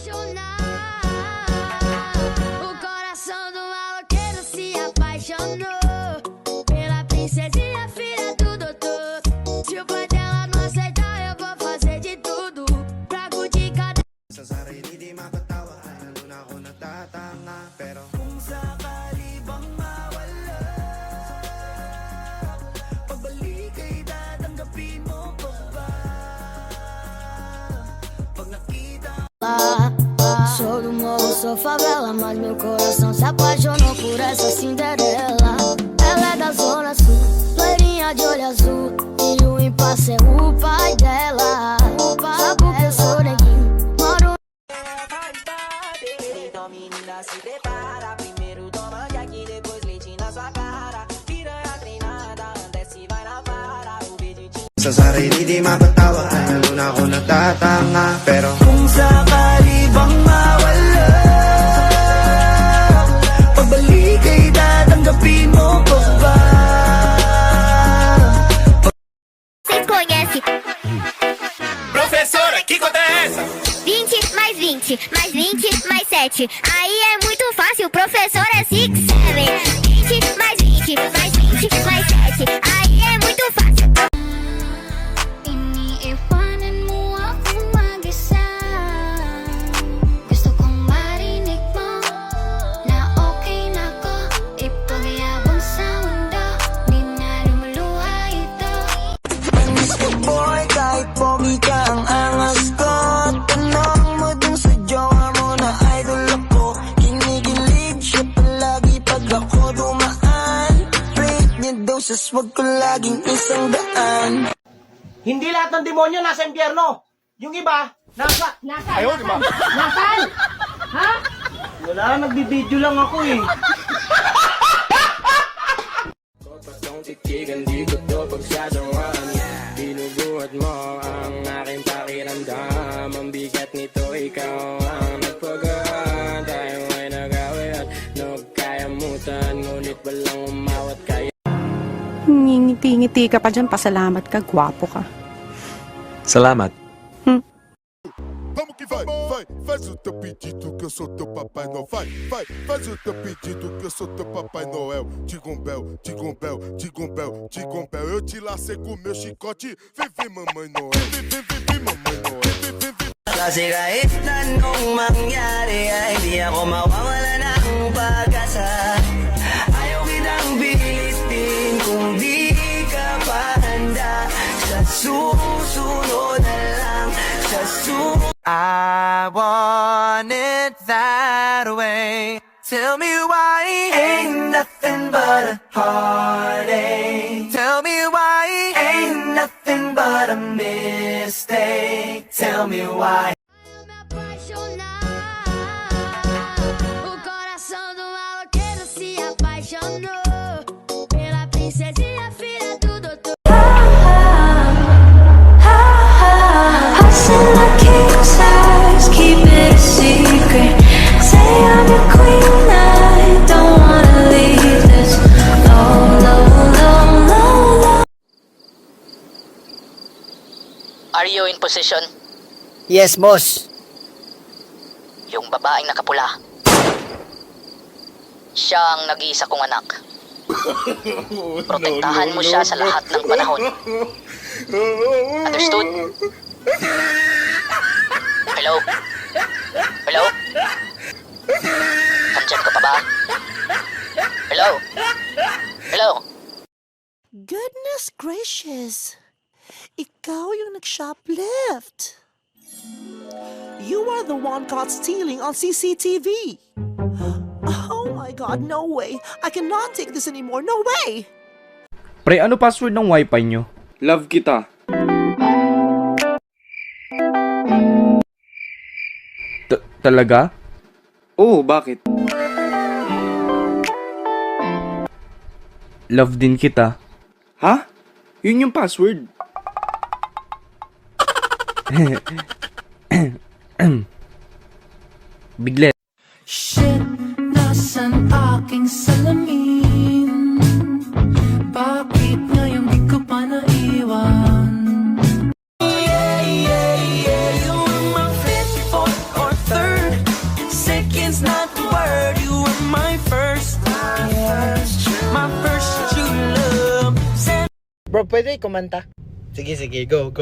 apaixonar. O coração do maloqueiro se apaixonou pela princesinha, filha do doutor. Se o pai dela não aceitar, eu vou fazer de tudo pra curtir cada... Sa sarili di makatawa, lalo na ako natatanga. Pero kung sakali bang mawala, pagbalik ay tatanggapin mo pa ba? Pag nakita Sou do morro, sou favela, mas meu coração se apaixonou por essa Cinderela. Ela é da zona sul, loirinha de olho azul, e o impasse é o pai dela. Só porque eu sou neguinho, moro... Então menina se prepara, primeiro toma Jack, depois leite na sua cara. Piranha treinada, desce vai na vara, o vídeo de... sa sarili di makatawa, lalo na ako natatanga. Pero kung sakali bang mawala, pagbalik ay tatanggapin mo pa ba? Vocês conhecem Professora, que conta é essa? 20 mais 20 mais 20 mais 7. Aí é muito fácil, professor é 6, 7. 20 mais 20 mais 20 mais 7. Aí é muito fácil. Iniiwanan mo akong mag-isa. Gusto kong marinig mo na okay na ko. Ipagyabang sa mundo, di na lumuluha ito. Boy, kahit pogi ka ang angas ko, tanong mo dun sa jowa mo na idol ako. Kinikilig siya palagi pag ako dumaan. Rate niya doses, wag ko laging 100. Hindi lahat ng demonyo nasa impyerno. Yung iba, nasa... Ayaw, di ba? Nasaan? Ha? Wala, nagbibideo lang ako eh. Patong titigan, di ko to pagsasawan. Binubuhat mo ang aking pakiramdam. Ang bigat nito, ikaw ang nagpagaan. Tayo ay nag-awit, nagkayamutan. Ngunit walang umawat kaya. Ngingiti-ngiti ka pa dyan, pasalamat ka, gwapo ka. Salamat. Vamos que vai, vai, faz o teu pedido que eu sou teu Papai Noel. Vai, vai, faz o teu pedido que eu sou teu Papai Noel. Tigombel, tigombel, tigombel, tigombel. Eu te lacei com meu chicote. Vem, vem, mamãe Noel. Vem, vem, vem, vem, mamãe Noel. Vem, vem, vem. Kasi kahit anong mangyari ay di ako mawawala ng pag-asa. Ayaw kitang bilitin kung di ka pa handa. Sa susunod na lang, sa susunod. I want it that way. Tell me why ain't nothing but a heartache. Tell me why ain't nothing but a mistake. Tell me why. Eu me apaixonar. O coração do maloqueiro se apaixonou pela princesinha, filha do doutor. Hustle like king size, keep it a secret. Say I'm your queen, I don't wanna leave this low, low, low, low, low. Are you in position? Yes, boss. Yung babaeng nakapula. Siya ang nag-iisa kong anak. Protektahan mo siya sa lahat ng panahon. Understood? Hello? Hello? Nandyan ka pa ba? Hello? Hello? Goodness gracious! Ikaw yung nag-shoplift! You are the one caught stealing on CCTV! Oh my God, no way! I cannot take this anymore, no way! Pre, ano password ng wifi nyo? Love kita. Talaga? Oo, bakit? Love din kita. Ha? Yun yung password. Biglet. Shit, nasan aking salamin? Bakit ngayon di ko pa naiwan? Yeah, yeah, yeah, you're my fifth, fourth, or third Bro, pwede kumanta? Sige, go.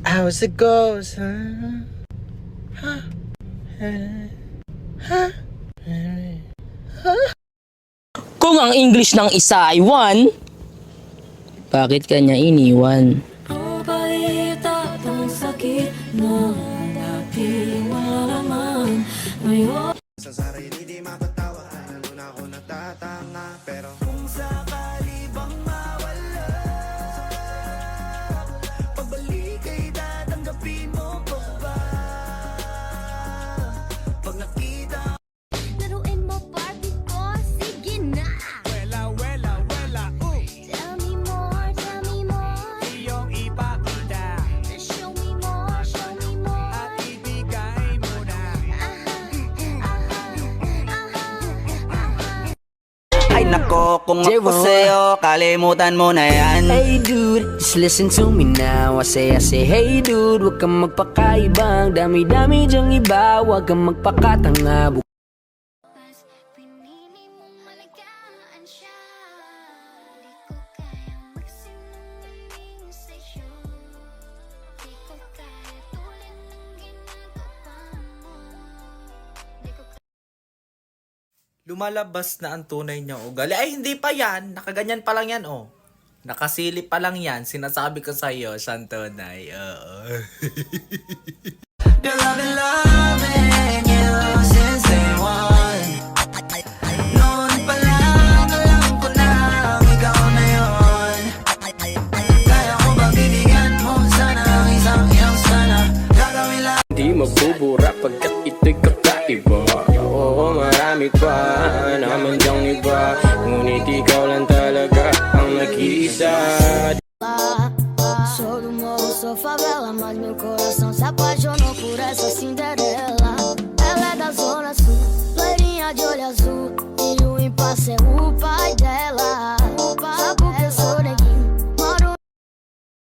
I was a ghost. Kung ang English ng isa ay one, bakit kanya iniwan? Sa sarili di mapatawa, lalo na ako natatanga. Pero kung sakali bang mawala, pagbalik ay tatanggapin mo pa ba? Pag nakita Laruin mo Barbie ko, sige na. wela, Tell me more, iyong ipakita show me more, at ibigay mo na. Ay nako, kung ako sa'yo, kalimutan mo na yan. Hey dude, just listen to me now. I say, hey dude, huwag kang magpakaibang. Dami-dami dyang iba, huwag kang magpakatanga. pinili mong malagaan siya. Di ko kayang magsinungaling sa'yo. Di ko kaya tulad ng ginagawa mo. Di ko Lumalabas na ang tunay niyang ugali. Ay, hindi pa yan. Nakaganyan pa lang yan, oh. Nakasilip pa lang yan. Sinasabi ko sa'yo, siyang tunay. Oo. They're loving you since day one. Noon pa lang, alam ko na ikaw na yun. Kaya ko ba bibigyan mo sana ang isang iyong sana? Gagawin lang. Di magbubura pagkat ito'y kakaiba. Oo, marami pa naman dyang iba, ngunit ikaw lang talaga ang nag-iisa. Sou do morro, sou favela, mas meu coração se apaixonou por essa Cinderela. Ela é da zona sul, loirinha de olho azul